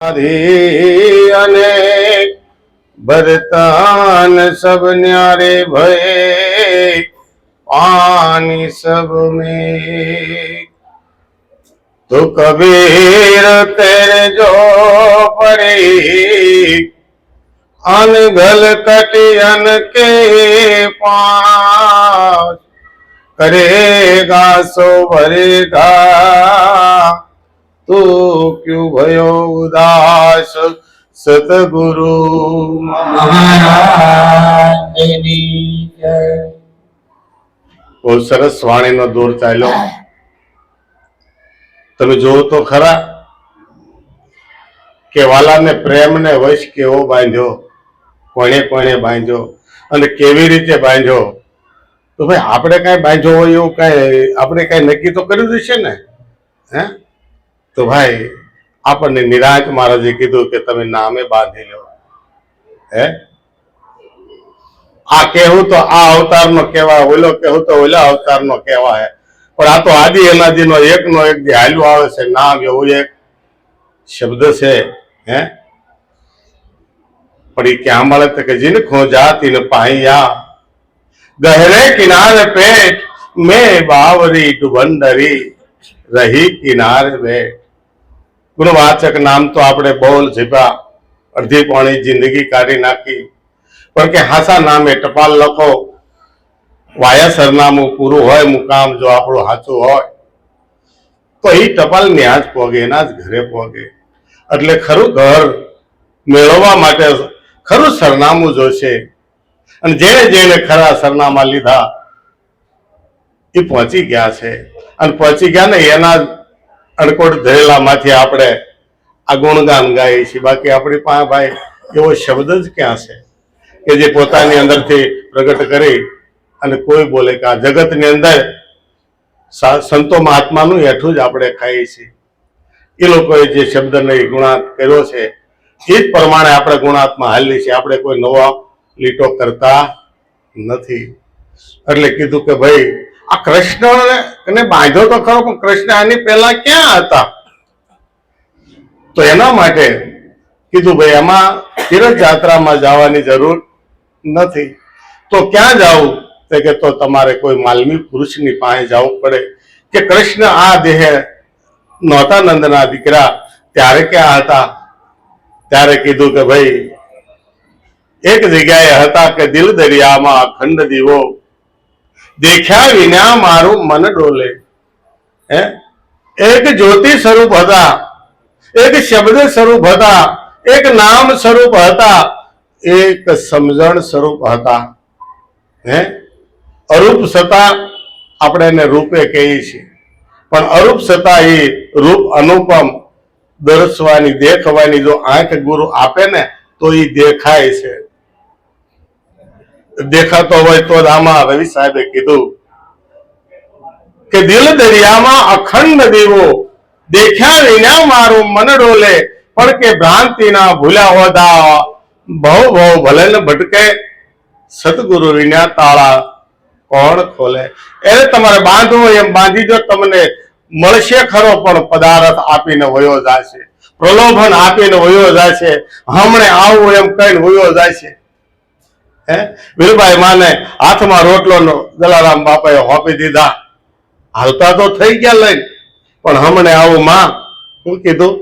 अनेक भरतान सब न्यारे भये पानी सब में। तो कबीर तेरे जो पड़े अनगल कटियन के पास करेगा सो भरेगा तू क्यों भयो उदास सतगुरु महाराज। बहुत सरस वाणी नो दौर चाल्यो। તમે જોવો તો ખરા કે વાલાને પ્રેમને વશ કેવો બાંધ્યો, કોણે કોણે બાંધ્યો અને કેવી રીતે બાંધ્યો। તો ભાઈ આપણે કાંઈ બાંધ્યો હોય એવું કાંઈ આપણે કાંઈ નક્કી તો કર્યું જ છે ને। હે તો ભાઈ આપણને નિરાંત મહારાજે કીધું કે તમે નામે બાંધી લો। હે આ કહેવું તો આ અવતારનો કહેવાય, ઓલો કહેવું તો ઓલા અવતારનો કહેવાય, પણ આ તો આદિ અનાદિનો એકનો એક જે હાલ્યો આવે છે નામ, એવું એક શબ્દ છે। હે પણ એ ક્યાં મળે તો કે જીન ખોજા તીન પાયા ગहरे किनारे पेट में बावरी डुबंडरी रही किनारे बैठ। गुणवाचक नाम तो આપણે બોલ જીપા અડધી પોણી જિંદગી કાઢી નાખી, પણ કે હાસા નામે ટપાલ લખો, વાયા સરનામું પૂરું હોય, મુકામ જો આપણું સાચું હોય તો એ ટપાલ ન્યા જ પોગે, એના જ ઘરે પોગે। એટલે ખરું ઘર મેળવવા માટે ખરું સરનામું જોશે, અને જેને જેને ખરા સરનામા લીધા એ પહોંચી ગયા છે, અને પહોંચી ગયા ને એના અડકોટ ધરેલામાંથી આપણે આ ગુણગાન ગાઈએ છીએ। બાકી આપણી પાસે ભાઈ એવો શબ્દ જ ક્યાં છે કે જે પોતાની અંદરથી પ્રગટ કરી અને કોઈ બોલે કે આ જગતની અંદર સંતો મહાત્માનું હેઠું જ આપણે ખાઈએ છીએ। એ લોકોએ જે શબ્દને ગુણાત કર્યો છે એ જ પ્રમાણે આપણે ગુણાત્મા હાલીએ છીએ, આપણે કોઈ નવો લીટો કરતા નથી। એટલે કીધું કે ભાઈ આ કૃષ્ણને બાંધ્યો તો ખરો, પણ કૃષ્ણ આની પહેલા ક્યાં હતા? તો એના માટે કીધું ભાઈ એમાં તીર્થ યાત્રામાં જવાની જરૂર નથી। તો ક્યાં જવું? તો તમારે કોઈ માલમી પુરુષની પાસે જવું પડે કે કૃષ્ણ આ દેહે નહોતા નંદના દીકરા ત્યારે ક્યાં હતા? ત્યારે કીધું કે ભાઈ એક જગ્યાએ હતા કે દિલ દરિયામાં અખંડ દીવો દેખ્યા વિના મારું મન ડોલે। હે એક જ્યોતિ સ્વરૂપ હતા, એક શબ્દ સ્વરૂપ હતા, એક નામ સ્વરૂપ હતા, એક સમજણ સ્વરૂપ હતા। હે અરૂપ સતા આપણે એને રૂપે કહીએ છીએ, પણ અરૂપ સતા એ રૂપ અનુપમ દર્શવાની દેખવાની જો આંખ ગુરુ આપે ને તો એ દેખાય છે। દેખાતો હોય તો આમાં રવિ સાહેબે કીધું કે દિલ દરિયામાં અખંડ દીવો દેખ્યા વિના મારું મન ડોલે, પણ કે ભ્રાંતિના ભૂલ્યા હોદા ભવ ભવ ભલે ને ભટકે સતગુરુ વિના તાળા કોણ ખોલે। એટલે તમારે બાંધવું એમ બાંધી દો, તમને મળશે ખરો પણ પદાર્થ આપીને વયો જશે, પ્રલોભન આપીને વયો જશે, હમણે આવું એમ કહીને વયો જશે। હે વીરબાઈ માને હાથમાં રોટલો જલારામ બાપાએ હોપી દીધા, હાલતા તો થઈ ગયા લઈને, પણ હમણે આવું માં, શું કીધું?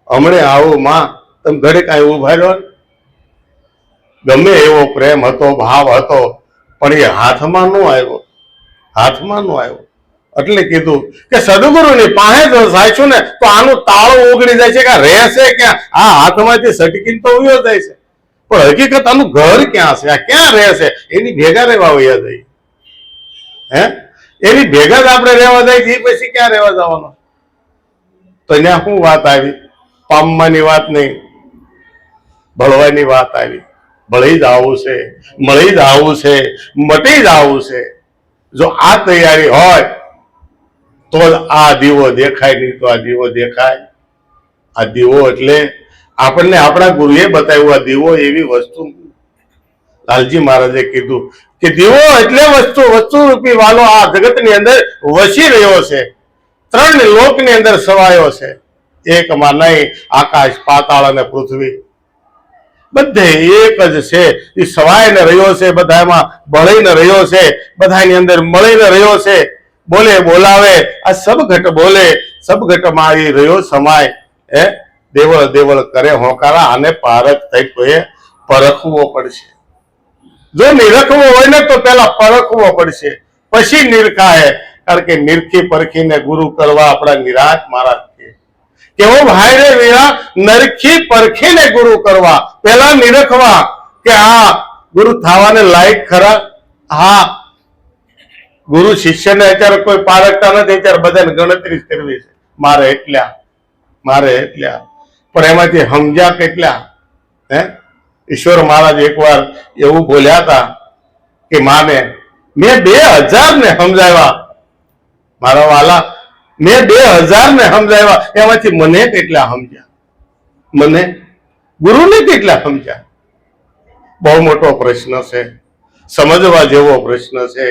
હમણે આવું માં, તમે ઘરે કાંઈ ઉભા રહ્યો, ગમે એવો પ્રેમ હતો, ભાવ હતો, પણ એ હાથમાં ન આવ્યો, હાથમાં ન આવ્યો। એટલે કીધું કે સદગુરુની પાસે જો સાચું ને તો આનું તાળું ઓગળી જાય છે કે રહેશે ક્યાં? આ હાથમાંથી સટકીને તો ઉયો જાય છે, પણ હકીકત આનું ઘર ક્યાં છે, આ ક્યાં રહેશે? એની ભેગા રહેવા વયા જાય। હે એની ભેગા જ આપણે રહેવા જાય છે, પછી ક્યાં રહેવા જવાનો? તો ત્યાં શું વાત આવી? પામવાની વાત નહીં, ભળવાની વાત આવી। ભળી જ આવું છે, મળી જ આવું છે, મટી જ આવું છે। જો આ તૈયારી હોય તો આ દીવો દેખાય, નહીં તો આ દીવો દેખાય। આ દીવો એટલે આપણને આપણા ગુરુએ બતાવ્યું આ દીવો એવી વસ્તુ। લાલજી મહારાજે કીધું કે દીવો એટલે વસ્તુ, વસ્તુ રૂપી વાલો આ જગતની અંદર વસી રહ્યો છે, ત્રણ લોકની અંદર સવાયો છે। એકમાં નહીં, આકાશ પાતાળ અને પૃથ્વી બધે એક જ છે. એ સવાઈને રહ્યો છે, બધામાં ભળીને રહ્યો છે, બધાની અંદર મળીને રહ્યો છે. બોલે બોલાવે આ સબઘટ બોલે, સબઘટમાં એ રહ્યો સમાય. દેવળ દેવળ કરે હોકારા. આને પારખ થઈ કોઈએ પરખવો પડશે. જો નિરખવો હોય ને તો પેલા પરખવો પડશે, પછી નિરખાય. કારણ કે નિરખી પરખીને ગુરુ કરવા આપણા નિરાશ મહારાજ કેવો ભાઈ રે વીરા, નરખી પરખીને ગુરુ કરવા, પેલા નિરખવા કે આ ગુરુ થવાને લાયક ખરા. હા, ગુરુ શિષ્યને અત્યારે કોઈ પારખતા નથી, અત્યારે બધાને ગણતરી કરવી છે, મારે એટલા મારે એટલા. પણ એમાંથી સમજ્યા કેટલા? ઈશ્વર મહારાજ એકવાર એવું બોલ્યા હતા કે માને મેં 2000 ને સમજાવ્યા, મારા વાલા મેં 2000 ને સમજાવ્યા, એમાંથી મને કેટલા સમજ્યા? મને ગુરુને કેટલા સમજ્યા? બહુ મોટો પ્રશ્ન છે, સમજવા જેવો પ્રશ્ન છે,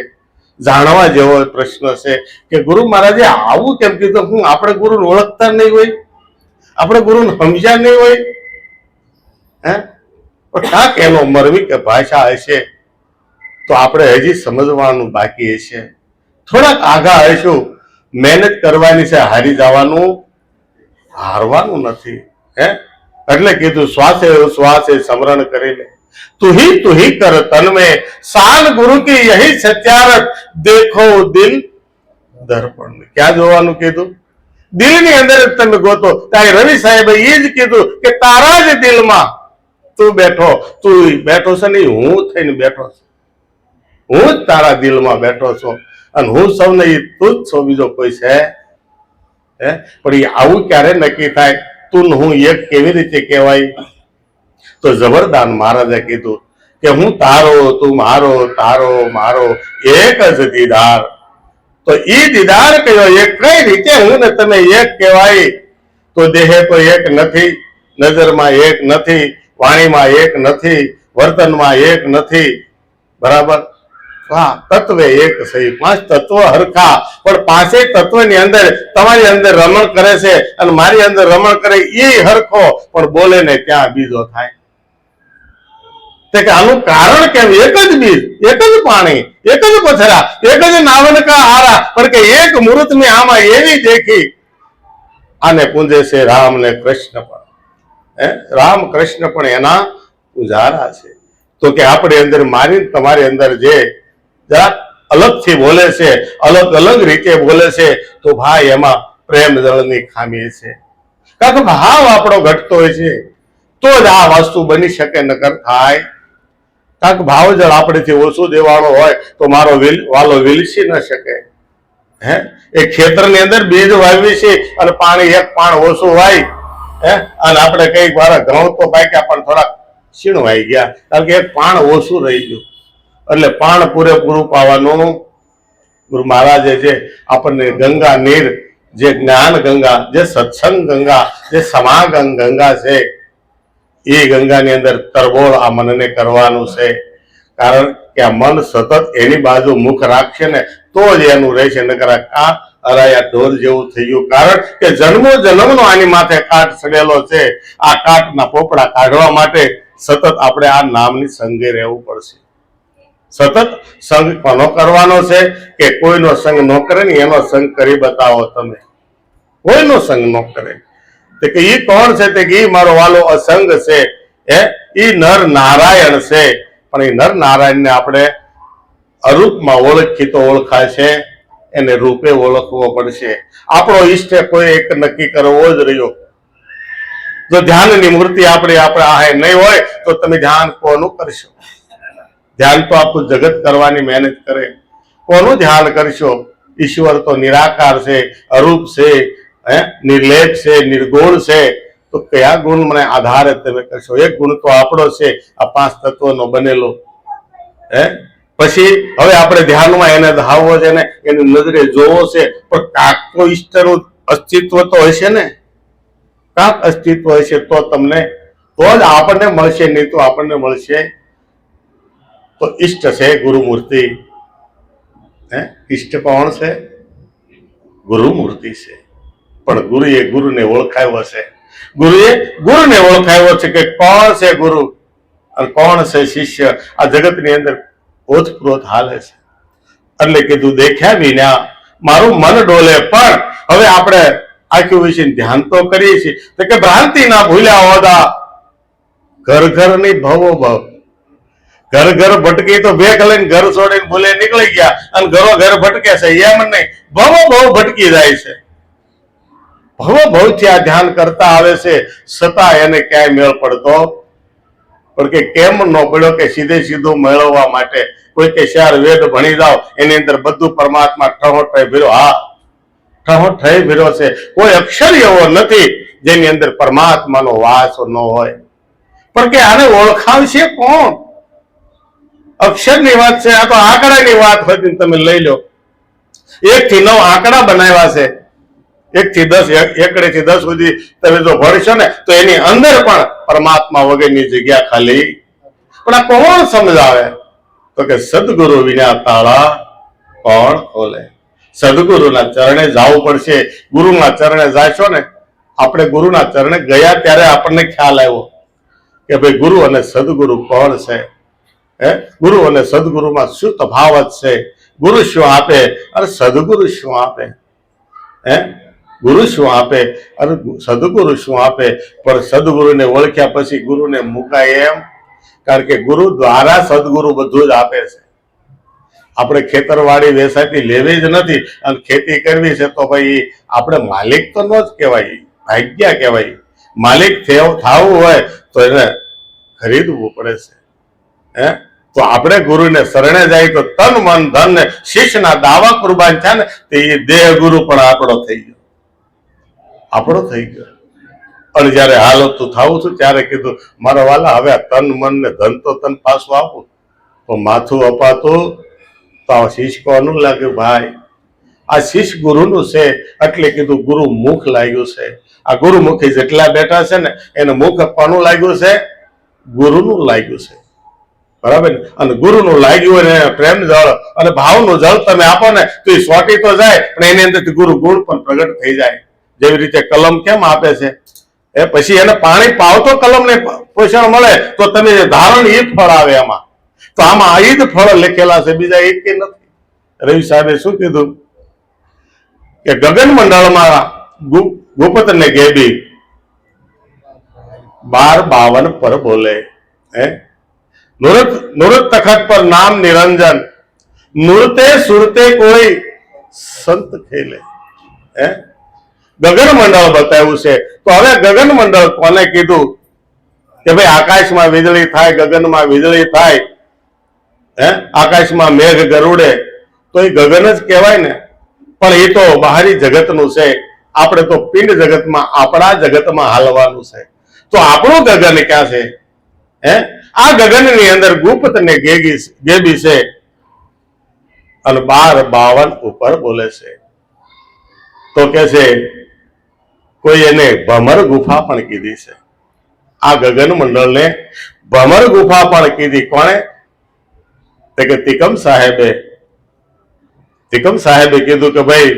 જાણવા જેવો પ્રશ્ન છે કે ગુરુ મહારાજે આવું કેમ કીધું? હું આપણે ગુરુને ઓળખતા નહીં હોય, આપણે ગુરુને સમજ્યા નહીં હોય. કાંક એનો મરવી કે ભાષા હશે તો આપણે હજી સમજવાનું બાકી હશે. થોડાક આઘા હશું, મહેનત કરવાની છે, હારી જવાનું, હારવાનું નથી. એટલે કીધું શ્વાસે શ્વાસે સ્મરણ કરી લે, તું ही कर तन में साल गुरु की यही सत्यारत, देखो दिल दर्पण में. ક્યાં જોવાનું કીધું? દિલની અંદર તમે ગોતો. તારે રવિ સાહેબે એ જ કીધું કે તારા જ દિલમાં તું બેઠો, તું બેઠો છે ને, હું થઈને બેઠો છું, હું જ તારા દિલમાં બેઠો છું, અને હું સૌને તું જ છો, બીજો કોઈ છે? પણ એ આવું ક્યારે નક્કી થાય? તું હું એક કેવી રીતે કહેવાય? તો જબરદાન મહારાજે કીધું કે હું તારો, તું મારો, તારો મારો એક જ દીદાર. તો ઈ દીદાર કયો? એક કઈ રીતે હું ને તમે એક કહેવાય? તો દેહે તો એક નથી, નજરમાં એક નથી, વાણીમાં એક નથી, વર્તનમાં એક નથી. બરાબર? હા, તત્વ એક સહી, 5 તત્વ હરખા, પણ 5 તત્વની અંદર તમારી અંદર રમણ કરે છે અને મારી અંદર રમણ કરે એ હરખો, પણ બોલે ને ત્યાં બીજો થાય. કે આનું કારણ કેમ? એક જ બીજ, એક જ પાણી, એક જ પથરા, એક જ નાવનકા હારા, પણ કે એક મૂર્ત મેં આમાં એવી દેખી. આને પૂંજે છે રામ ને કૃષ્ણ પણ. રામ કૃષ્ણ પણ એના પૂજારા છે. તો કે આપણી અંદર, મારી તમારી અંદર જે જરા અલગથી બોલે છે, અલગ અલગ રીતે બોલે છે, તો ભાઈ એમાં પ્રેમ જળની ખામી છે. કારણ કે ભાવ આપણો ઘટતો હોય છે તો જ આ વસ્તુ બની શકે, નકર થાય. કારણ કે ભાવ જળ આપણેથી ઓછું દેવાનો હોય તો મારો વાલો વિલસી ન શકે. એ ખેતરની અંદર બીજ વાવી છે અને પાણી એક પાણ ઓછું વાય, અને આપણે કઈક મારા ઘઉં તો પાક્યા પણ થોડાક છીણવાઈ ગયા, કારણ કે એક પાણ ઓછું રહી ગયું. એટલે પાણ પૂરેપૂરું પાવાનું. ગુરુ મહારાજે જે આપણને ગંગા નીર, જે જ્ઞાન ગંગા, જે સત્સંગ ગંગા, જે સમાગમ ગંગા છે, એ ગંગાની અંદર તરબોળ આ મનને કરવાનું છે. કારણ કે આ મન સતત એની બાજુ મુખ રાખશે ને તો જ એનું રહેશે, નકર આ અરાયા ઢોર જેવું થઈ ગયું. કારણ કે જન્મો જન્મનો આની માથે કાટ સડેલો છે. આ કાટના પોપડા કાઢવા માટે સતત આપણે આ નામની સંગે રહેવું પડશે. સતત સંગ કોનો કરવાનો છે? કે કોઈનો સંગ ન કરે ને એનો સંગ કરી બતાવો તમે. કોઈનો સંગ ન કરે તે કે ઈ કોણ છે? તે કે ઈ મારો વાલો અસંગ છે. ઈ નર નારાયણ છે. પણ એ નર નારાયણને આપણે અરૂપમાં ઓળખી તો ઓળખાય છે, એને રૂપે ઓળખવો પડશે. આપણો ઈષ્ટ કોઈ એક નક્કી કરવો જ રહ્યો. જો ધ્યાનની મૂર્તિ આપણે આ નહીં હોય તો તમે ધ્યાન કોનું કરશો? ધ્યાન તો આખું જગત કરવાની મહેનત કરે, કોનું ધ્યાન કરશો? ઈશ્વર તો નિરાકાર છે, અરૂપ છે, નિર્લેપ છે, નિર્ગુણ છે. તો કયા ગુણ મને આધારે તમે કરશો? એક ગુણ તો આપણો છે, આ 5 તત્વનો બનેલો. પછી હવે આપણે ધ્યાનમાં એને ધાવવો છે ને એની નજરે જોવો છે, પણ કાંક તો ઈષ્ટનું અસ્તિત્વ તો હશે ને, કાંક અસ્તિત્વ હશે તો તમને, તો જ આપણને મળશે, નહીં તો આપણને મળશે. તો ઈષ્ટ છે ગુરુમૂર્તિ. ઈષ્ટ કોણ છે? ગુરુમૂર્તિ છે. પણ ગુરુને ઓળખાયો છે. ગુરુને ઓળખાયો છે કે કોણ છે ગુરુ અને કોણ છે શિષ્ય. આ જગતની અંદર ઓતપ્રોત હાલે છે. એટલે કીધું દેખ્યા વિના મારું મન ડોલે. પણ હવે આપણે આખી વિશે ધ્યાન તો કરીએ છીએ તો કે ભ્રાંતિ ના ભૂલ્યા હોદા ઘર ઘર ની ભવો ભવ. ઘર ઘર ભટકી તો ભેખ લઈને ઘર છોડીને ભૂલે નીકળી ગયા અને ઘરો ઘર ભટકે છે એમ નહીં, ભવો ભવ ભટકી જાય છે. ભવો ભવ થી આ ધ્યાન કરતા આવે છે છતાં એને ક્યાંય મેળ પડતો પણ કે કેમ ન પડ્યો કે સીધે સીધું મેળવવા માટે કોઈ કે ચાર વેદ ભણી જાઓ એની અંદર બધું પરમાત્મા ઠહોઠ ભર્યો. હા, ઠહોઠ ભર્યો છે. કોઈ અક્ષર એવો નથી જેની અંદર પરમાત્માનો વાસ ન હોય. પણ કે આને ઓળખાવશે કોણ? અક્ષરની વાત છે, આ તો આંકડાની વાત હતી. તમે લઈ લો 1 થી 9 આંકડા બનાવ્યા છે. 1 થી 10 એકડે થી 10 સુધી તમે જો ભણશો ને તો એની અંદર પણ પરમાત્મા વગરની જગ્યા ખાલી. પણ આ કોણ સમજાવે? તો કે સદગુરુ વિના તાળા કોણ ખોલે? સદગુરુના ચરણે જવું પડશે. ગુરુના ચરણે જાશો ને, આપણે ગુરુના ચરણે ગયા ત્યારે આપણને ખ્યાલ આવ્યો કે ભાઈ ગુરુ અને સદગુરુ કોણ છે. ગુરુ અને સદગુરુમાં શું તફાવત છે? ગુરુ શું આપે અને સદગુરુ શું આપે? ગુરુ શું આપે અને સદગુરુ શું આપે? પણ સદગુરુને ઓળખ્યા પછી ગુરુને મુકાય એમ? કારણ કે ગુરુ દ્વારા સદગુરુ બધું જ આપે છે. આપણે ખેતરવાડી વેસાતી લેવી જ નથી અને ખેતી કરવી છે તો ભાઈ આપણે માલિક તો ન જ કહેવાય, ભાગ્યા કહેવાય. માલિક થવું હોય તો એને ખરીદવું પડે છે. તો આપણે ગુરુને શરણે જાય તો તન મન ધન ને શિષ્યના દાવા કુરબાન છે ને તે દેહ ગુરુ પણ આપણો થઈ ગયો. અને જયારે હાલતું થવું છું ત્યારે કીધું મારા વાલા હવે તન મન ને ધન તો તન પાછું આપું તો માથું અપાતું તો આ શીશ કોનું લાગ્યું? ભાઈ આ શીશ ગુરુનું છે. એટલે કીધું ગુરુ મુખ લાગ્યું છે. આ ગુરુમુખી જેટલા બેઠા છે ને એને મુખ કોનું લાગ્યું છે? ગુરુનું લાગ્યું છે. બરાબર ને? અને ગુરુનું લાગ્યું ને પ્રેમ જળ અને ભાવનું જળ તમે આપો ને તો એ સોટી તો જાય પણ એની અંદરથી ગુરુ ગુણ પણ પ્રગટ થઈ જાય. જેવી રીતે કલમ કેમ આપે છે પછી એને પાણી પાવ તો કલમને પોષણ મળે તો તમે ધારણ ઈદ ફળ આવે એમાં. તો આમાં ઈદ ફળ લખેલા છે, બીજા એક કે નથી. રવિ સાહેબે શું કીધું કે ગગન મંડળમાં ગુપત ને ગેબી 1252 પર બોલે. નુરત તખત પર નામ નિરંજન, નુરતે સુરતે કોઈ સંત ખેલે. ગગન મંડળ બતાવ્યું છે. તો હવે ગગન મંડળ કોને કીધું કે ભાઈ આકાશમાં વીજળી થાય, ગગનમાં વીજળી થાય, આકાશમાં મેઘ ગરુડે તો એ ગગન જ કહેવાય ને. પણ એ તો બહારી જગતનું છે. આપણે તો પિંડ જગતમાં આપણા જગતમાં હાલવાનું છે. તો આપણું ગગન ક્યાં છે? આ ગગનની અંદર ગુપ્ત ને ગેબી છે અને 1252 ઉપર બોલે છે. તો કે છે કોઈ એને ભમર ગુફા પણ કીધી છે. આ ગગન મંડળને ભમર ગુફા પણ કીધી. કોણે? કે તિકમ સાહેબે કીધું કે ભાઈ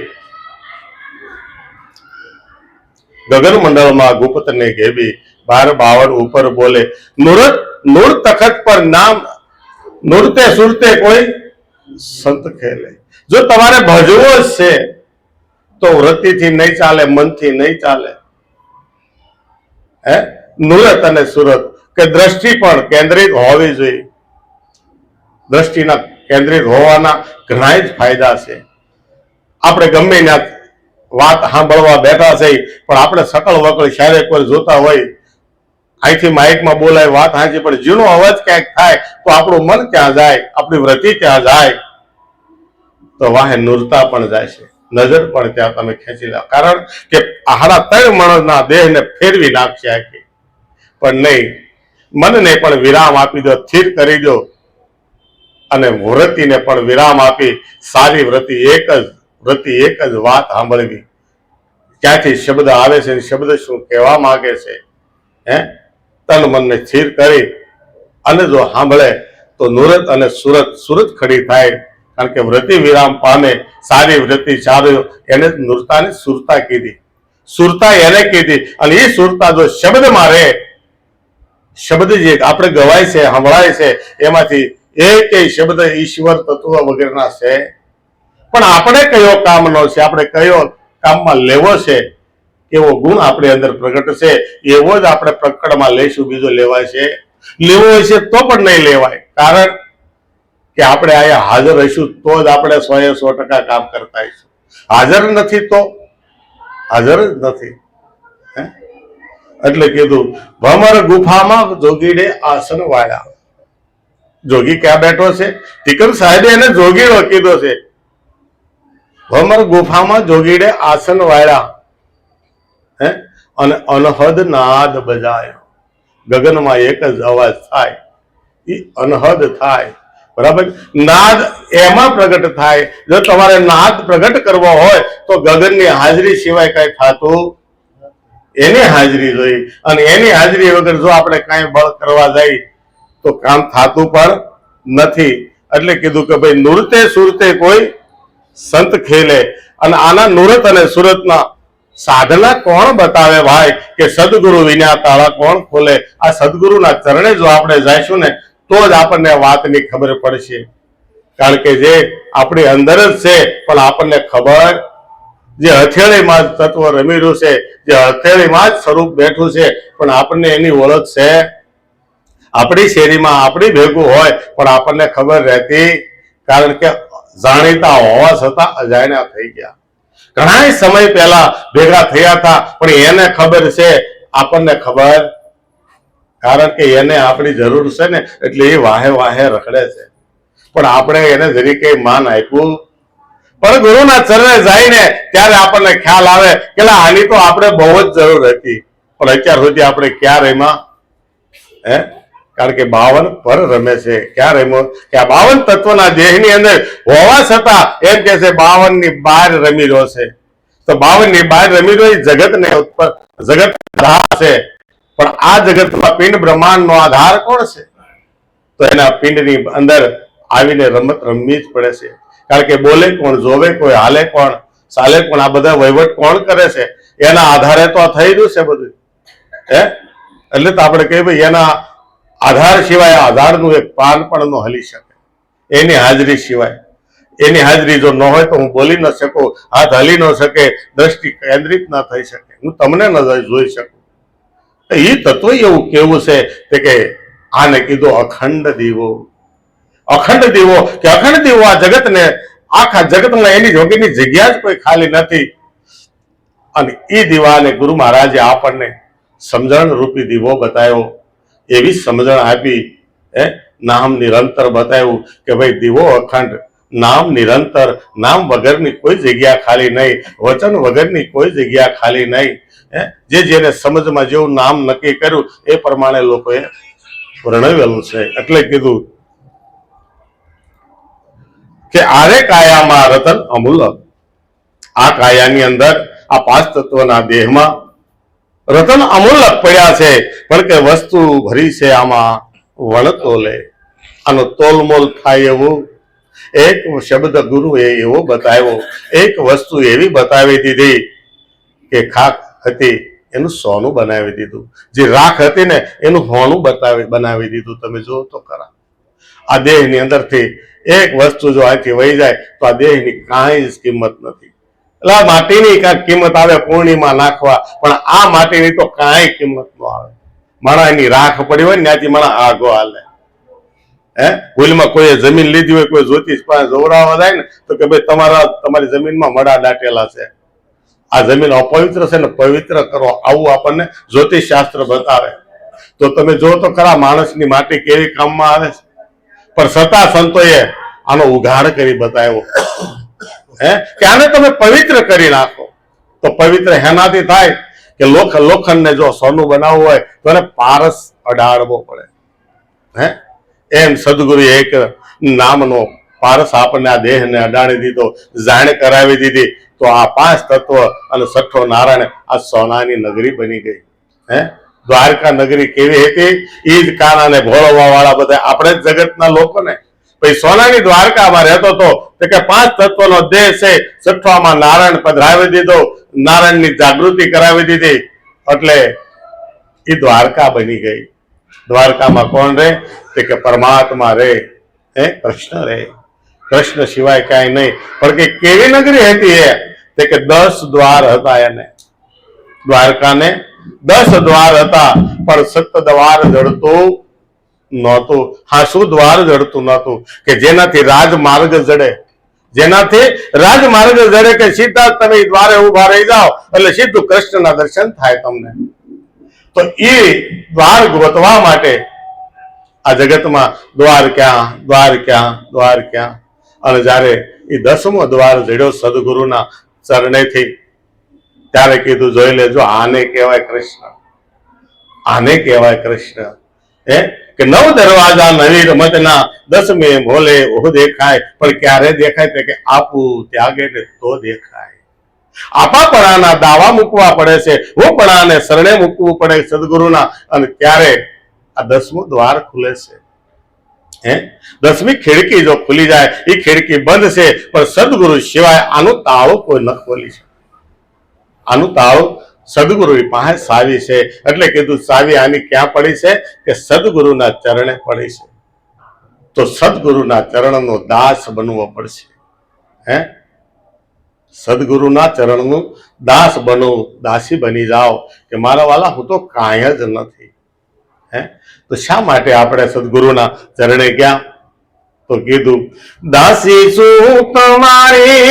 ગગન મંડળમાં ગુપ્ત ને ગેબી 1252 ઉપર બોલે. નૂર તખત પર નામ, નૂરતે સુરતે કોઈ સંત ખેલે. જો તમારે ભજવો જ છે તો વૃત્તિથી નહીં ચાલે, મનથી નહીં ચાલે. નુરત અને સુરત કે દ્રષ્ટિ પણ કેન્દ્રિત હોવી જોઈએ. દ્રષ્ટિના કેન્દ્રિત હોવાના ઘણા જ ફાયદા છે. આપણે ગમે ના વાત સાંભળવા બેઠા છે પણ આપણે સકળ વકળ શાયરે કોઈ જોતા હોય, અહીંથી માઇકમાં બોલાય વાત સાંચી પણ ઝીણો અવાજ ક્યાંક થાય તો આપણું મન ક્યાં જાય, આપણી વૃત્તિ ક્યાં જાય? તો વાહે નુરતા પણ જાય છે, નજર પણ ત્યાં તમે ખેંચી લો. કારણ કે આહાડા 3 માણસના દેહને ફેરવી નાખશે આખી. પણ નહીં, મનને પણ વિરામ આપી દો, સ્થિર કરી દો અને વૃત્તિને પણ વિરામ આપી સારી વૃત્તિ એક જ વાત સાંભળવી. ક્યાંથી શબ્દ આવે છે, શબ્દ શું કહેવા માંગે છે, તન મનને સ્થિર કરી અને જો સાંભળે તો નુરત અને સુરત ખડી થાય. કારણ કે વૃત્તિ વિરામ પામે, સારી વૃત્તિ સારી, એને નુરતાની સુરતા કીધી. સુરતા એને કીધી, અને એ સુરતા જો શબ્દમાં રહે, શબ્દ જે આપણે ગવાય છે, સંભળાય છે, એમાંથી એક શબ્દ ઈશ્વર તત્વ વગેરેના છે. પણ આપણે કયો કામનો છે, આપણે કયો કામમાં લેવો છે, એવો ગુણ આપણી અંદર પ્રગટ છે, એવો જ આપણે પ્રકટમાં લઈશું. બીજો લેવાય છે, લેવો હોય છે તો પણ નહીં લેવાય. કારણ કે આપણે અહીંયા હાજર રહીશું તો જ આપણે 100% કામ કરતા હશું. હાજર નથી તો હાજર જ નથી. એટલે કીધું ભમર ગુફામાં જોગીડે આસન વાળ્યા. જોગી ક્યાં બેઠો છે? તિકમ સાહેબે એને જોગીડો કીધો છે. ભમર ગુફામાં જોગીડે આસન વાળ્યા, અને અનહદ નાદ બજાયો. ગગનમાં એક જ અવાજ થાય, એ અનહદ થાય. બરાબર, નાદ એમાં પ્રગટ થાય. જો તમારે નાદ પ્રગટ કરવો હોય તો ગગનની હાજરી સિવાય કઈ થતું, એની હાજરી જોઈ, અને એની હાજરી વગર જો આપણે કઈ બળ કરવા જાય તો કામ થતું પણ નથી. એટલે કીધું કે ભાઈ નૃત્ય સુરતે કોઈ સંત ખેલે. અને આના નુરત અને સુરતના સાધના કોણ બતાવે ભાઈ? કે સદગુરુ વિના તાળા કોણ ખોલે? આ સદગુરુના ચરણે જો આપણે જઈશું ને તો જ આપણને વાતની ખબર પડશે. કારણ કે જે આપણી અંદર જ છે, પણ આપણને ખબર, જે હથેળીમાં જ તત્વ રમી રહ્યું છે, જે હથેળીમાં જ સ્વરૂપ બેઠું છે, પણ આપણને એની ઓળખ છે. આપણી શેરીમાં આપણી ભેગું હોય પણ આપણને ખબર રહેતી. કારણ કે જાણીતા હોવા છતાં અજાણ્યા થઈ ગયા. ઘણા સમય પહેલા ભેગા થયા હતા, પણ એને ખબર છે, આપણને ખબર. કારણ કે એને આપણી જરૂર છે ને, એટલે એ વાહે વાહે રખડે છે, પણ આપણે એને જરી કઈ માન આપ્યું. પણ ગુરુના ચરણે જઈને ત્યારે આપણને ખ્યાલ આવે કે આની તો આપણે બહુ જ જરૂર હતી, પણ અત્યાર સુધી આપણે ક્યાં રમ્યા? કારણ કે 52 પર રમે છે. ક્યાં રમ્યો? કે આ 52 તત્વના દેહની અંદર હોવા છતાં એમ કે છે 52 ની બહાર રમી રહ્યો છે. તો 52 ની બહાર રમી રહ્યો જગતને જગત છે, પણ આ જગતમાં પિંડ બ્રહ્માંડનો આધાર કોણ છે? તો એના પિંડની અંદર આવીને રમત રમવી જ પડે છે. કારણ કે બોલે કોણ, જોવે કોઈ, હાલે કોણ, ચાલે કોણ, આ બધા વહીવટ કોણ કરે છે? એના આધારે તો આ થઈ રહ્યું છે બધું. એટલે તો આપણે કહીએ ભાઈ એના આધાર સિવાય આધારનું એક પાન પણ ન હલી શકે. એની હાજરી સિવાય, એની હાજરી જો ન હોય તો હું બોલી ન શકું, હાથ હલી ન શકે, દ્રષ્ટિ કેન્દ્રિત ના થઈ શકે, હું તમને ન જોઈ શકું. એ તત્વ એવું કેવું છે કે આને કીધું અખંડ દીવો. અખંડ દીવો કે અખંડ દીવો આ જગતને, આખા જગતમાં એની જોગીની જગ્યા જ કોઈ ખાલી નથી. અને એ દીવાને ગુરુ મહારાજે આપણને સમજણ રૂપી દીવો બતાવ્યો. એવી સમજણ આપી, નામ નિરંતર બતાવ્યું કે ભાઈ દીવો અખંડ, નામ નિરંતર, નામ વગરની કોઈ જગ્યા ખાલી નહીં, વચન વગરની કોઈ જગ્યા ખાલી નહીં. જે જેને સમજમાં જેવું નામ નક્કી કર્યું એ પ્રમાણે લોકોએ વર્ણવેલું છે. એટલે કીધું કે આરે કાયામાં રતન અમૂલક. આ કાયાની અંદર, આ 5 તત્વના દેહમાં રતન અમૂલક પડ્યા છે, પણ કે વસ્તુ ભરી છે આમાં વણતોલે. આનો તોલમોલ થાય એવું એક શબ્દ ગુરુએ એવો બતાવ્યો. એક વસ્તુ એવી બતાવી દીધી કે ખાક હતી એનું સોનું બનાવી દીધું, જે રાખ હતી ને એનું હોણું બનાવી દીધું. તમે જુઓ તો ખરા, આ દેહની અંદરથી એક વસ્તુ જો અહીંથી વહી જાય તો આ દેહની કાંઈ જ કિંમત નથી. એટલે આ માટીની કાંઈક કિંમત આવે પૂર્ણિમા નાખવા, પણ આ માટીની તો કાંઈ કિંમત ન આવે. માણા એની રાખ પડી હોય ને ત્યાંથી માણા આગો હાલે. ભૂલમાં કોઈએ જમીન લીધી હોય, કોઈ જ્યોતિષ પાસે જોવરાવા જાય ને તો કે ભાઈ તમારી જમીનમાં મડા દાટેલા છે, આ જમીન અપવિત્ર છે ને પવિત્ર કરો, આવું આપણને જ્યોતિષ શાસ્ત્ર બતાવે. તો તમે જો તો ખરા માણસની માટી કેવી કામમાં આવે છે. પણ છતાં સંતોએ આનો ઉઘાડ કરી બતાવ્યો કે આને તમે પવિત્ર કરી નાખો. તો પવિત્ર હેનાથી થાય કે લોખંડને જો સોનું બનાવવું હોય તો એને પારસ અડાડવો પડે. એમ સદગુરુ એક નામનો પારસ આપણને આ દેહને અડાડી દીધો, જાણ કરાવી દીધી. તો આ 5 તત્વ અને છઠ્ઠો નારાયણ આ સોનાની નગરી બની ગઈ. દ્વારકા નગરી કેવી હતી? ઈ જ કાના ને ભોળવવા વાળા બધા આપણે જ જગતના લોકો ને. પછી સોનાની દ્વારકામાં રહેતો હતો તો કે 5 તત્વનો દેહ છે, 6માં નારાયણ પધરાવી દીધો, નારાયણની જાગૃતિ કરાવી દીધી, એટલે એ દ્વારકા બની ગઈ. દ્વારકામાં કોણ રહે? તો કે પરમાત્મા રહે, કૃષ્ણ રહે. કૃષ્ણ સિવાય કાંઈ નહીં. પણ કે કેવી નગરી હતી એ? તે કે 10 દ્વાર હતા એને. દ્વારકાને 10 દ્વાર હતા, પણ 7 દ્વાર જડતું નહોતું. હા, શું દ્વાર જડતું નહોતું? કે જેનાથી રાજમાર્ગ જડે, જેનાથી રાજમાર્ગ જડે, કે સીધા તમે દ્વારે ઉભા રહી જાઓ એટલે સીધું કૃષ્ણના દર્શન થાય તમને. તો એ દ્વાર ગોતવા માટે આ જગતમાં દ્વાર ક્યાં, દ્વાર ક્યાં, દ્વાર ક્યાં? અને જયારે એ 10મો દ્વાર જડ્યો સદગુરુના ચરણેથી, ત્યારે કીધું જોઈ લેજો, આને કહેવાય કૃષ્ણ, આને કહેવાય કૃષ્ણ. કે 9 દરવાજા નવી રમતના, 10મે ભોલે ઓ દેખાય. પણ ક્યારે દેખાય? તો કે આપું ત્યાગે ને તો દેખાય. આપાપણાના દાવા મૂકવા પડે છે, હું પણાને શરણે મૂકવું પડે સદગુરુના, અને ત્યારે આ 10મું દ્વાર ખુલે છે. 10મી ખિડકી જો ખુલી જાય, એ ખિડકી બંધ છે, પણ સદગુરુ સિવાય આનું તાળું કોઈ ન ખોલી શકે. આનું તાળું સદગુરુ પાસે સાવી છે. એટલે કીધું સાવી આની ક્યાં પડી છે? કે સદગુરુના ચરણે પડી છે. તો સદગુરુના ચરણનો દાસ બનવો પડશે. સદગુરુના ચરણનું દાસ બનો, દાસી બની જાઓ કે મારા વાલા હું તો કાંઈ જ નથી. તો શા માટે આપણે સદગુરુના ચરણે ગયા? તો કીધું દાસી શું તમારી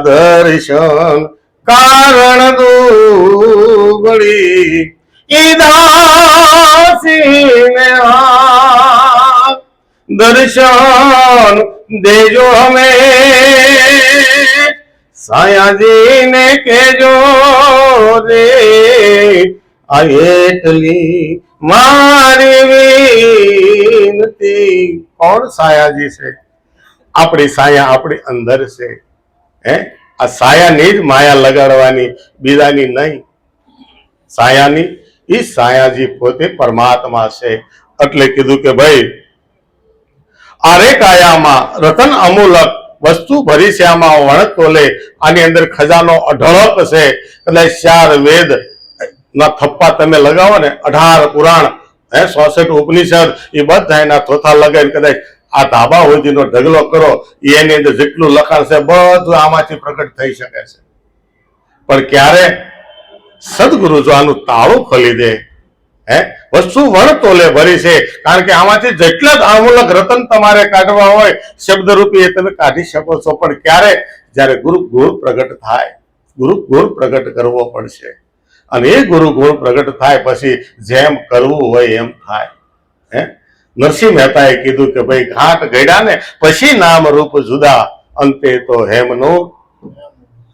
દર્શન કારણ દુબળી, ઈ દાસીને દર્શન દેજો હમે, સાયાજીને કેજો રે આ એટલી મારી વિનતી. કોણ સાયાજી છે? આપણી સાયા આપણી અંદર છે. આ સાયાની જ માયા લગાડવાની, બીજાની નહીં. સાયાની, એ સાયાજી પોતે પરમાત્મા છે. એટલે કીધું કે ભાઈ આરે કાયામાં રતન અમૂલક વસ્તુ ભરી છે, આમાં વણત તોલે, આની અંદર ખજાનો અઢળક છે. કદાચ 4 વેદ ના થપ્પા તમે લગાવો ને, 18 પુરાણ, 66 ઉપનિષદ, એ બધા એના થોથા લગાવીને કદાચ આ ધાબા સુધીનો ઢગલો કરો, એની અંદર જેટલું લખાણ છે બધું આમાંથી પ્રગટ થઈ શકે છે. પણ ક્યારે? સદગુરુ જો આનું તાળું ખોલી દે, વસ્તુ વણતોલે ભરી છે. કારણ કે આમાંથી જેટલા જ અમૂલક રતન તમારે કાઢવા હોય શબ્દરૂપી, એ તમે કાઢી શકો છો. પણ ક્યારે? જ્યારે ગુરુ ગુણ પ્રગટ થાય, ગુરુ ગુણ પ્રગટ કરવો પડશે. અને એ ગુરુ ગુણ પ્રગટ થાય પછી જેમ કરવું હોય એમ થાય. નરસિંહ મહેતાએ કીધું કે ભાઈ ઘાટ ગળ્યા ને પછી નામ રૂપ જુદા, અંતે તો હેમનું,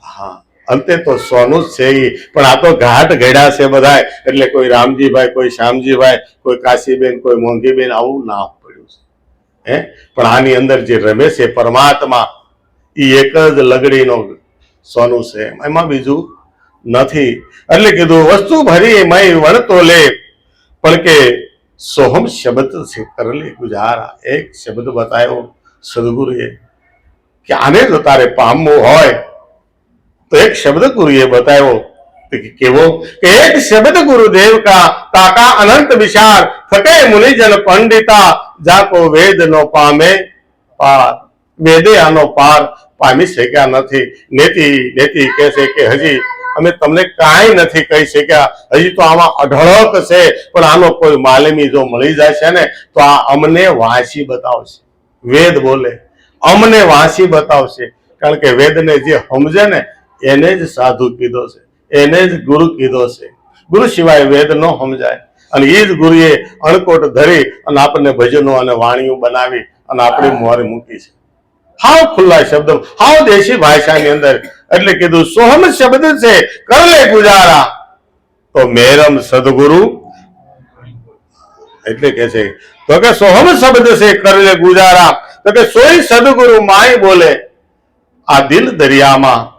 હા અંતે તો સોનું જ છે. પણ આ તો ઘાટ ગળ્યા છે બધા, એટલે કોઈ રામજીભાઈ, કોઈ શ્યામજીભાઈ, કોઈ કાશીબેન, કોઈ મોંઘીબેન, આવું નામ પડ્યું છે. પણ આની અંદર જે રમે છે પરમાત્મા, એ એક જ લગડીનો સોનું છે, એમાં બીજું નથી. એટલે કીધું વસ્તુ ભરી મય વણતો લે, પણ કે સોહમ શબ્દ છે કરલે ગુજારા. એક શબ્દ બતાવ્યો સદગુરુએ કે આને જો તારે પામવું હોય તો એક શબ્દ ગુરુએ બતાવ્યો. કેવો? કે એક શબ્દ ગુરુદેવ કા તાકા અનંત વિશાળ, થકે મુનિજન પંડિતા, જાકો વેદ નો પામે પાર. વેદે આનો પાર પામી શક્યા નથી. નેતિ નેતિ કહે છે કે હજી અમે તમને કાંઈ નથી કહી શક્યા, હજી તો આમાં અઢળક છે. પણ આનો કોઈ માલમી જો મળી જાય છે ને તો આ અમને વાંચી બતાવશે. વેદ બોલે અમને વાંચી બતાવશે. કારણ કે વેદને જે સમજે ને એને જ સાધુ કીધો છે, એને જ ગુરુ કીધો છે. ગુરુ સિવાય વેદ ન સમજાય. અને એ જ ગુરુએ અણકોટ ધરી અને આપણને ભજનો અને વાણીઓ બનાવી અને આપણી મોરે મૂકી છે, હાવ ખુલ્લા શબ્દ, હાવ દેશી ભાષાની અંદર. એટલે કીધું સોહમ શબ્દ છે કરલે ગુજારા, તો મેરમ સદગુરુ. એટલે કે છે તો કે સોહમ શબ્દ છે કરલે ગુજારા, તો કે સોય સદગુરુ માય બોલે. આ દિલ દરિયામાં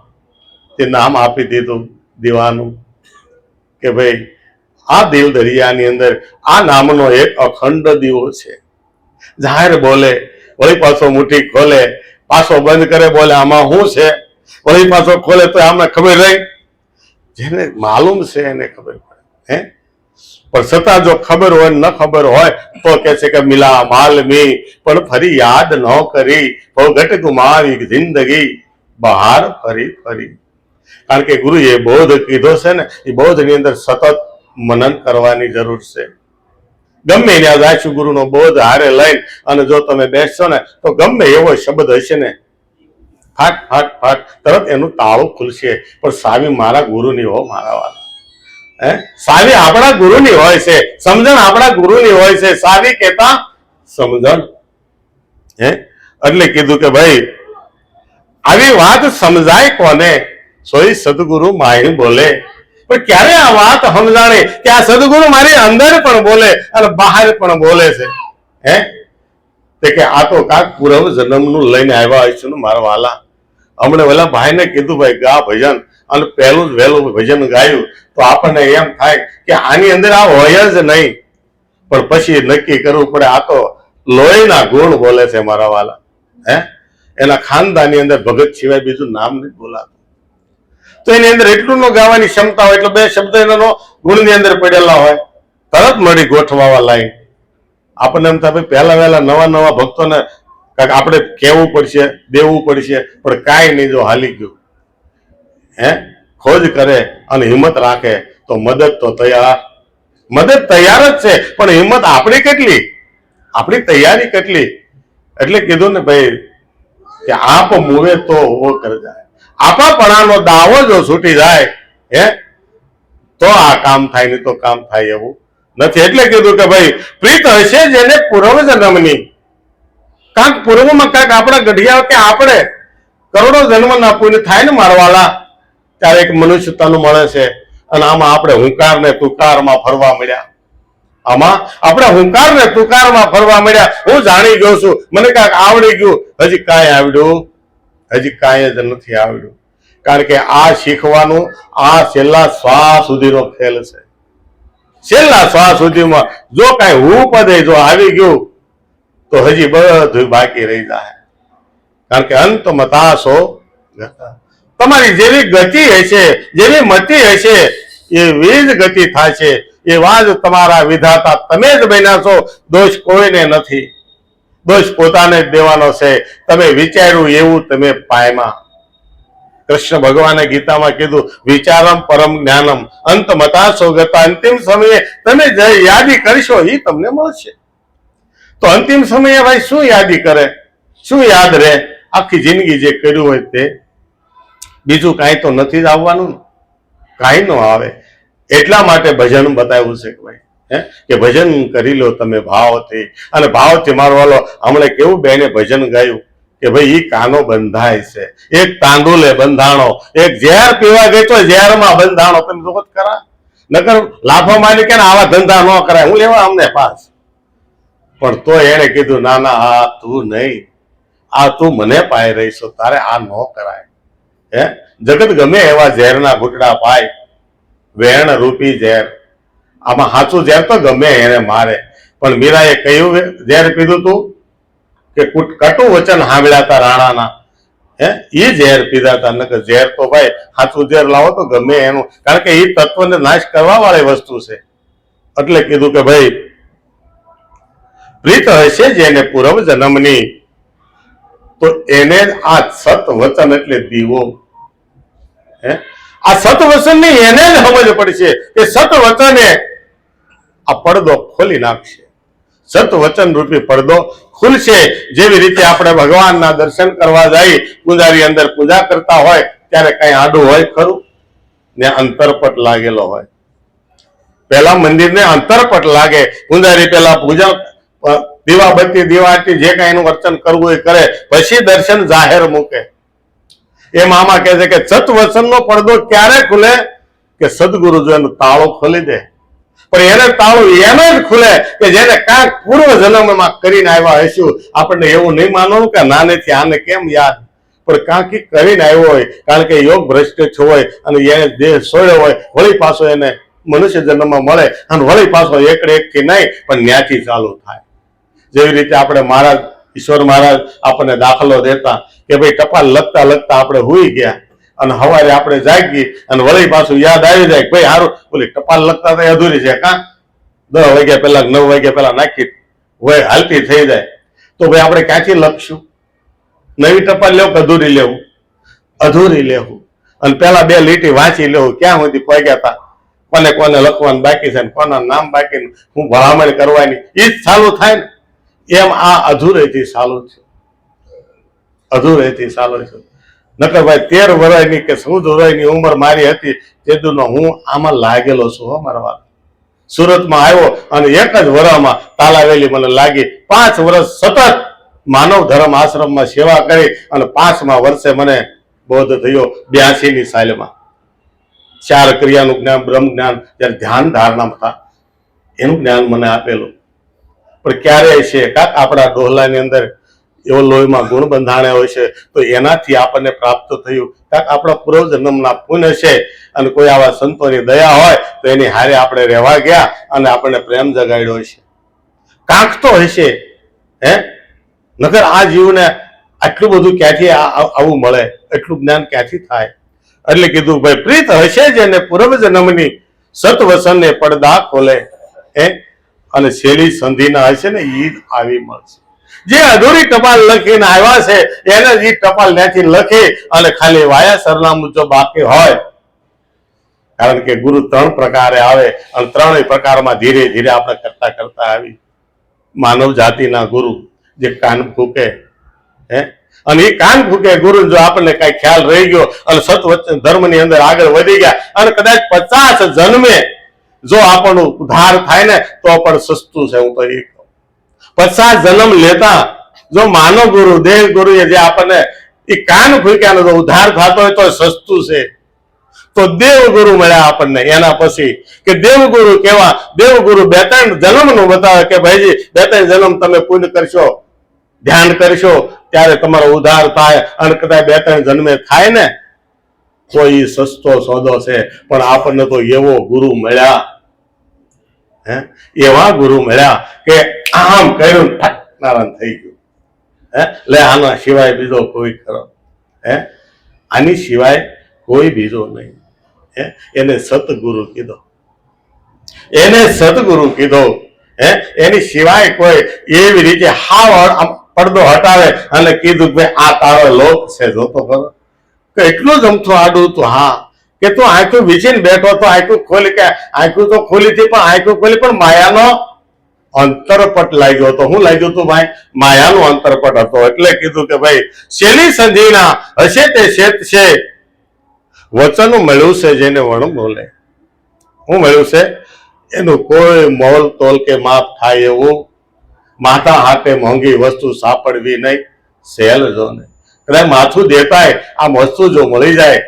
તે નામ આપી દીધું દીવાનું કે ભાઈ આ દિલ દરિયાની અંદર આ નામનો એક અખંડ દીવો છે. જાહેર બોલે, વળી પાછો મુઠ્ઠી ખોલે, પાછો બંધ કરે, બોલે આમાં શું છે, વળી પાછો ખોલે તો આમને ખબર રહી. જેને માલુમ છે એને ખબર પડે. હે પણ છતાં જો ખબર હોય ન ખબર હોય તો કે છે કે મિલા માલ મી પણ ફરી યાદ ન કરી, ભોગટ ગુમાવી જિંદગી બહાર ફરી ફરી. કારણ કે ગુરુએ બોધ કીધો છે ને, એ બોધની અંદર સતત મનન કરવાની જરૂર છે. ગમે ત્યાં જાશું ગુરુનો બોધ હારે લઈને અને જો તમે બેસશો ને તો ગમે એવો શબ્દ હશે ને ફાટ ફાટ ફાટ તરત એનું તાળું ખુલશે. પણ સાવી મારા ગુરુની હો મારા વાળા. સાવી આપણા ગુરુની હોય છે, સમજણ આપણા ગુરુની હોય છે. સાવી કહેતા સમજણ. એટલે કીધું કે ભાઈ આવી વાત સમજાય કોને, સોઈ સદગુરુ માહી બોલે. પણ ક્યારે આ વાત સમજાણી કે આ સદગુરુ મારી અંદર પણ બોલે અને બહાર પણ બોલે છે. તે કે આ તો કાક પૂર્વ જન્મનું લઈને આવ્યા હશે ને મારા વાલા. હમણાં ઓલા ભાઈને કીધું ભાઈ ગા ભજન, અને પહેલું જ વહેલું ભજન ગાયું તો આપણને એમ થાય કે આની અંદર આ હોય જ નહીં. પણ પછી નક્કી કરવું પડે આ તો લોહીના ગુણ બોલે છે મારા વાલા. એના ખાનદાની અંદર ભગત સિવાય બીજું નામ નથી બોલાતું. તો એની અંદર એટલું નો ગાવાની ક્ષમતા હોય એટલે બે શબ્દ એનો ગુણની અંદર પડેલા હોય, તરત મળી ગોઠવાવા લાઈન. આપણને એમ થાય પહેલા વહેલા નવા નવા ભક્તોને આપણે કહેવું પડશે, દેવું પડશે, પણ કાંઈ નહીં. જો હાલી ગયું ખોજ કરે અને હિંમત રાખે તો મદદ તો તૈયાર. મદદ તૈયાર જ છે, પણ હિંમત આપણી કેટલી, આપણી તૈયારી કેટલી. એટલે કીધું ને ભાઈ કે આપ મુવે તો વો કર જાય. આપાપણાનો દાવો જો છૂટી જાય તો આ કામ થાય, નહીં તો કામ થાય એવું નથી. એટલે કીધું કે ભાઈ પ્રીત હશે જેને પૂર્વ જન્મની. કાંક પૂર્વમાં કાંક આપણા ગઢિયા કે આપણે કરોડો જન્મના પુણ્ય થાય ને મારવાલા, ત્યારે એક મનુષ્યતાનું મળે છે. અને આમાં આપણે હુંકાર ને તુકારમાં ફરવા મળ્યા. આમાં આપણે હુંકાર ને તુકારમાં ફરવા મળ્યા. હું જાણી ગયો છું, મને કાંઈક આવડી ગયું. હજી કાંઈ આવડ્યું, હજી કાંઈ જ નથી આવડ્યું. કારણ કે આ શીખવાનું આ છેલ્લા શ્વાસ સુધીનો ખેલ છે. છેલ્લા શ્વાસ સુધીમાં જો કાંઈ હું પદે જો આવી ગયું તો હજી બધું બાકી રહી જાય. કારણ કે અંત મતાસો તમારી જેવી ગતિ હશે, જેવી મતિ હશે એવી જ ગતિ થશે. એવા જ તમારા વિધાતા તમે જ બન્યા છો. દોષ કોઈને નથી, દોષ પોતાને જ દેવાનો છે. તમે વિચાર્યું એવું તમે પાયમાં. કૃષ્ણ ભગવાને ગીતામાં કીધું વિચારમ પરમ જ્ઞાનમ અંત મતાસો ગતા. અંતિમ સમયે તમે જે યાદી કરશો એ તમને મળશે. તો અંતિમ સમયે ભાઈ શું યાદી કરે, શું યાદ રહે? આખી જિંદગી જે કર્યું હોય તે. બીજું કાંઈ તો નથી જ આવવાનું, કાંઈ ન આવે. એટલા માટે ભજન બતાવ્યું છે કે ભાઈ કે ભજન કરી લો તમે ભાવથી. અને ભાવથી મારો વાલો હમણાં કેવું બેને ભજન ગાયું કે ભાઈ ઈ કાનો બંધાય છે, એક તાંડુલે બંધાણો, એક ઝેર પીવા ગઈ તો ઝેરમાં બંધાણો. તમે જોત કરા નકર લાફો મારી કે આવા ધંધા ન કરાય, હું લેવા અમને પાસ. પણ તો એને કીધું ના ના આ તું નહીં, આ તું મને પાઈ રહી છો, તારે આ ન કરાય. જગત ગમે એવા ઝેરના ઘૂંટડા પાય, વેણ રૂપી ઝેર. આમાં સાચું ઝેર તો ગમે એને મારે. પણ મીરાએ કયું ઝેર પીધું તું કે કટુ વચન સાંભળ્યા હતા રાણાના, એ ઝેર પીધા હતા. નકર ઝેર તો ભાઈ સાચું ઝેર લાવો તો ગમે એનું, કારણ કે એ તત્વને નાશ કરવા વાળી વસ્તુ છે. એટલે કીધું કે ભાઈ પ્રીત હશે જેને પૂર્વ જન્મની, તો એને આ સત વચન એટલે દીવો. આ સત વચન ની એને જ સમજ પડશે કે સત વચને આ પડદો ખોલી નાખશે. સત વચન રૂપી પડદો ખુલશે. જેવી રીતે આપણે ભગવાનના દર્શન કરવા જઈ, પૂજારી અંદર પૂજા કરતા હોય ત્યારે કઈ આડું હોય ખરું ને અંતરપટ લાગેલો હોય. પેલા મંદિરને અંતરપટ લાગે, પૂજારી પેલા પૂજા દીવાબત્તી દીવાતી જે કઈ એનું વર્તન કરવું એ કરે, પછી દર્શન જાહેર મૂકે. એમ આમાં કહે છે કે સત વચનનો પડદો ક્યારે ખુલે કે સદગુરુ જો એનું તાળું ખોલી દે. પણ એને તાળું એને જ ખુલે કે જેને કાંઈક પૂર્વ જન્મમાં કરીને આવ્યા હશું. આપણને એવું નહીં માનવાનું કે નાનેથી આને કેમ યાદ, પણ કાંઈક કરીને આવ્યો હોય. કારણ કે યોગ ભ્રષ્ટ હોય અને એને દેહ છોડ્યો હોય, વળી પાછો એને મનુષ્ય જન્મમાં મળે અને વળી પાછો એકડે એકથી નહીં પણ ન્યાથી ચાલુ થાય. જેવી રીતે આપણે મહારાજ ઈશ્વર મહારાજ આપણને દાખલો દેતા કે ભાઈ ટપાલ લખતા લખતા આપણે હુઈ ગયા અને સવારે આપણે જાગી અને વળી પાછું યાદ આવી જાય ભાઈ સારું બોલી ટપાલ લખતા તો અધૂરી છે કાં 10 વાગ્યા પહેલા 9 વાગ્યા પહેલા નાખી હોય હાલતી થઈ જાય તો ભાઈ આપણે ક્યાંથી લખશું? નવી ટપાલ લેવું કે અધૂરી લેવું? અધૂરી લેવું. અને પેલા 2 લીટી વાંચી લેવું ક્યાં સુધી પહોંચ્યા હતા, કોને કોને લખવાનું બાકી છે, કોના નામ બાકી, હું ભલામણ કરવાની, એ જ ચાલુ થાય ને. એમ આ અધૂરેથી ચાલુ છે, અધૂરેથી ચાલુ છે. નકર ભાઈ 13 વર્ષની કે 14 વર્ષની ઉંમર મારી હતી તેદુનો હું આમાં લાગેલો છું. હો મારા વાત, સુરતમાં આવ્યો અને એક જ વર્ષમાં તાલાવેલી મને લાગી. 5 વર્ષ સતત માનવ ધર્મ આશ્રમમાં સેવા કરી અને 5મા વર્ષે મને બોધ થયો 82ની સાલમાં. 4 ક્રિયાનું જ્ઞાન, બ્રહ્મ જ્ઞાન, જ્યારે ધ્યાન ધારણામાં હતા એનું જ્ઞાન મને આપેલું. પણ ક્યારે છે કાક આપણા ડોહલાની અંદર એવો લોહીમાં ગુણ બંધાણ્યા હોય છે તો એનાથી આપણને પ્રાપ્ત થયું. કાક આપણા પૂર્વજન્મના પુણ્ય છે અને કોઈ આવા સંતોની દયા હોય તો એની હારે આપણે રહેવા ગયા અને આપણને પ્રેમ જગાડ્યો છે. કાંક તો હશે હે, નકર આ જીવને આટલું બધું ક્યાંથી આવું મળે, એટલું જ્ઞાન ક્યાંથી થાય? એટલે કીધું ભાઈ પ્રીત હશે જેને પૂર્વજન્મની સતવસનને પડદા ખોલે હે, અને છેલ્લી સંધિના હશે ને ઈ આવી મળશે. જે અધૂરી ટપાલ લખીને આવ્યા છે એને જ ઈ ટપાલ ત્યાંથી લખી અને ખાલી વાયા સરનામું જો બાકી હોય, કારણ કે ગુરુ 3 પ્રકારે આવે અને 3 પ્રકારમાં ધીરે ધીરે આપણે કરતા કરતા આવી. માનવ જાતિના ગુરુ જે કાન ફૂકે હે, અને એ કાન ફૂકે ગુરુ જો આપણને કઈ ખ્યાલ રહી ગયો અને સતવચન ધર્મની અંદર આગળ વધી ગયા અને કદાચ 50 જન્મે જો આપણું ઉદ્ધાર થાય ને તો પણ સસ્તું છે. હું તો એ કહું 50 જન્મ લેતા જો માનવ ગુરુ દેહ ગુરુ જે આપણને એ કાન ફૂક્યાનો જો ઉદ્ધાર થતો હોય તો સસ્તું છે. તો દેવગુરુ મળ્યા આપણને. એના પછી કે દેવગુરુ કેવા? દેવગુરુ 2-3 જન્મનું બતાવે કે ભાઈજી 2-3 જન્મ તમે પુણ્ય કરશો, ધ્યાન કરશો ત્યારે તમારો ઉદ્ધાર થાય અને કદાચ 2-3 જન્મે થાય ને તો એ સસ્તો સોદો છે. પણ આપણને તો એવો ગુરુ મળ્યા હે, એવા ગુરુ મળ્યા કે આમ કર્યું નારાયણ થઈ ગયું હે. લે આના સિવાય બીજો કોઈ ખરો હે, આની સિવાય કોઈ બીજો નહીં હે. એને સતગુરુ કીધો, એને સતગુરુ કીધો હે. એની સિવાય કોઈ એવી રીતે હાવડ પડદો હટાવે અને કીધું કે આ તારો લોક છે જોતો ખરો. કે એટલું જ અમથું આડું હતું. હા કે તું આંખું વીછીને બેઠો તો આંખું ખોલી, કે આંખું તો ખોલી હતી પણ આંખું ખોલી પણ માયાનો અંતરપટ લાગ્યો હતો. હું લાગ્યું હતું ભાઈ? માયાનો અંતરપટ હતો. એટલે કીધું કે ભાઈ શેલી સંધિના હશે તે શેત છે, વચન મળ્યું છે જેને વણ બોલે. હું મળ્યું છે એનું કોઈ મોલ તોલ કે માપ થાય એવું માથા હાથે મોંઘી વસ્તુ સાપડવી નહીં. સેલ જો ને કદાચ માથું દેતાય આ વસ્તુ જો મળી જાય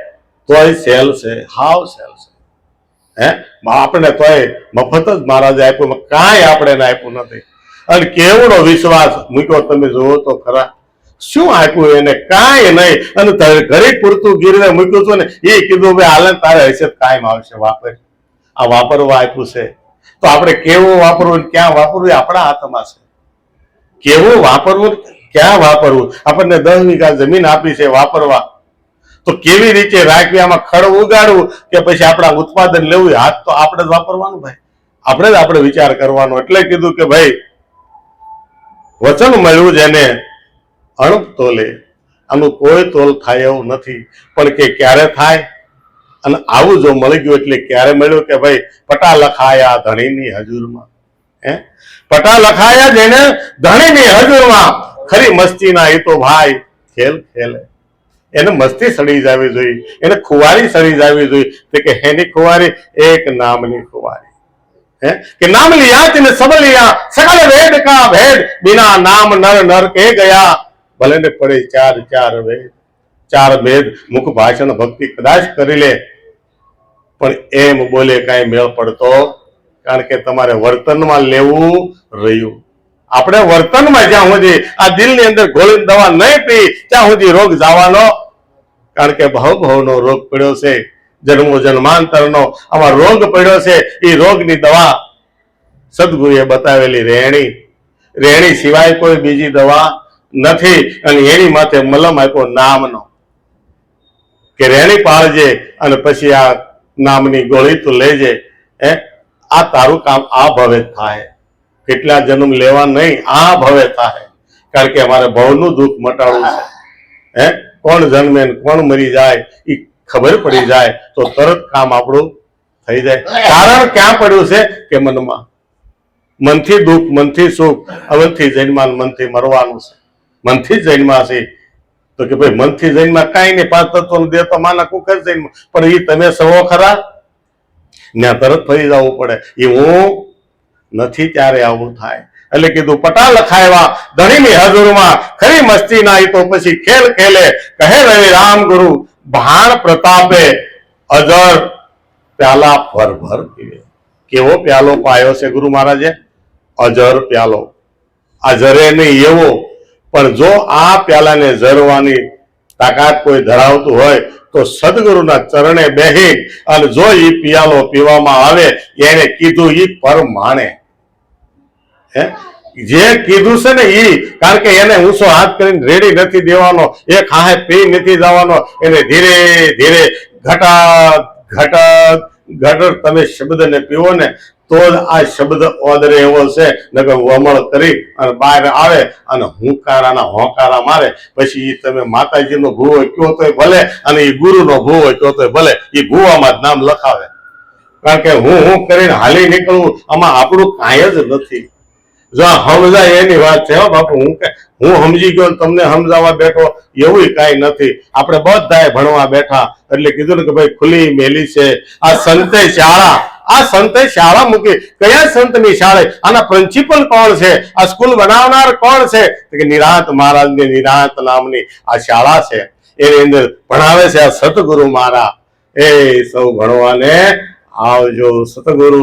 તોય સેલ છે, હાવ સેલ છે હે. આપણે તોય મફત જ મહારાજે આપ્યું, કાંઈ આપણે આપ્યું નથી. અને કેવડો વિશ્વાસ મૂક્યો તમે જુઓ તો ખરા. શું આપ્યું એને? કાંઈ નહીં. અને ઘરે પૂરતું ગીરવે મૂક્યું હતું ને એ કીધું ભાઈ હાલે તારે હશે કાયમ આવશે વાપર. આ વાપરવા આપ્યું છે તો આપણે કેવું વાપરવું ક્યાં વાપરવું એ આપણા હાથમાં છે. કેવું વાપરવું ક્યાં વાપરવું? આપણને 10 વીઘા જમીન આપી છે વાપરવા, તો કેવી રીતે રાખવી, આમાં ખડ ઉગાડવું કે પછી આપણા ઉત્પાદન લેવું, હાથ તો આપણે જ વાપરવાનું ભાઈ. આપણે જ આપણે વિચાર કરવાનો. એટલે કીધું કે ભાઈ વચન મળ્યું જેને અણપ તોલે, આનું કોઈ તોલ થાય એવું નથી. પણ કે ક્યારે થાય? અને આવું જો મળી ગયું એટલે ક્યારે મળ્યું? કે ભાઈ પટા લખાયા ધણીની હજુરમાં હે. પટા લખાયા જેને ધણીની હજુરમાં, ખરી મસ્તીના એ તો ભાઈ ખેલ ખેલે. એને મસ્તી સડી જવી જોઈએ, એને ખુવારી સડી જવી જોઈએ. તો કે હેની ખુવારી? એક નામની ખુવારી હે. કે નામ લિયા તેને સબ લિયા, સકલ વેદ કા ભેદ, બિના નામ નર નર કે ગયા. ભલે ને પડે 4 વેદ 4 વેદ, મુખ ભાષણ ભક્તિ કદાચ કરી લે પણ એમ બોલે કાંઈ મેળ પડતો. કારણ કે તમારે વર્તનમાં લેવું રહ્યું. આપણે વર્તનમાં જ્યાં સુધી આ દિલની અંદર ગોળી દવા નહીં પી ત્યાં સુધી રોગ જવાનો. કારણ કે ભાવનો રોગ પડ્યો છે. જન્મો જન્માંતરનો આમાં રોગ પડ્યો છે, એ રોગની દવા સદગુરુએ બતાવેલી રેણી સિવાય કોઈ બીજી દવા નથી. અને એની માથે મલમ આપ્યો નામનો કે રેણી પાળજે અને પછી આ નામની ગોળી તું લેજે. આ તારું કામ આ ભવે થાય, કેટલા જન્મ લેવા નહીં, આ ભવે થાય. કારણ કે અમારે ભવનું દુઃખ મટાડવું છે. કોણ જન્મે કોણ મરી જાય એ ખબર પડી જાય તો તરત કામ આપણું થઈ જાય. કારણ ક્યાં પડ્યું છે કે મનમાં. મનથી દુઃખ, મનથી સુખ, મનથી જન્માન, મનથી મરવાનું છે. મનથી જ જન્મા છે તો કે ભાઈ મનથી જન્મા કાંઈ નહીં, 5 તત્વોનું દેહ તો માના કુકર જન્મ, પણ એ તમે સવો ખરા ત્યાં તરત ફરી જવું પડે. એ હું નથી ત્યારે આવું થાય. એટલે કીધું પટા લખાયવા ધણીની હજુરમાં, ખરી મસ્તી ના તો પછી ખેલ ખેલે, કહે રવિ રામ ગુરુ ભાણ પ્રતાપે, અજર પ્યાલા ભર ભર પીવે. કેવો પ્યાલો પાયો છે ગુરુ મહારાજે? અજર પ્યાલો. આ જરે નહીં એવો, પણ જો આ પ્યાલાને ઝરવાની તાકાત કોઈ ધરાવતું હોય તો સદગુરુના ચરણે બેહી અને જો એ પિયાલો પીવામાં આવે, એને કીધું ઈ પર માણે. જે કીધું છે ને ઈ, કારણ કે એને ઊંચો હાથ કરીને રેડી નથી દેવાનો, એક હાથે પી નથી જવાનો, એને ધીરે ધીરે ઘટક ઘટક ઘટક તમે શબ્દને પીવો ને તો જ આ શબ્દ ઓદરે એવો છે. નકર વમળ કરી અને બહાર આવે અને હુંકારાના હોંકારા મારે, પછી તમે માતાજીનો ભૂવો કયો તોય ભલે અને એ ગુરુનો ભૂવો કયો તોય ભલે, એ ભૂવામાં જ નામ લખાવે. કારણ કે હું કરીને હાલી નીકળવું આમાં આપણું કાંઈ જ નથી. જો સમજાય એની વાત છે. હો બાપુ, હું સમજી ગયો તમને સમજાવવા બેઠો એવું કાંઈ નથી. આપણે બધાએ ભણવા બેઠા એટલે કીધું ને કે ભાઈ ખુલ્લી મેલી છે આ સંતે શાળા. આ સંતે શાળા મૂકી. કયા સંતની શાળા? આના પ્રિન્સિપલ કોણ છે? આ સ્કૂલ બનાવનાર કોણ છે? કે નિરાંત મહારાજની નિરાંત નામની આ શાળા છે. એની અંદર ભણાવે છે આ સતગુરુ મહારાજ. એ સૌ ભણવાને આવજો. સતગુરુ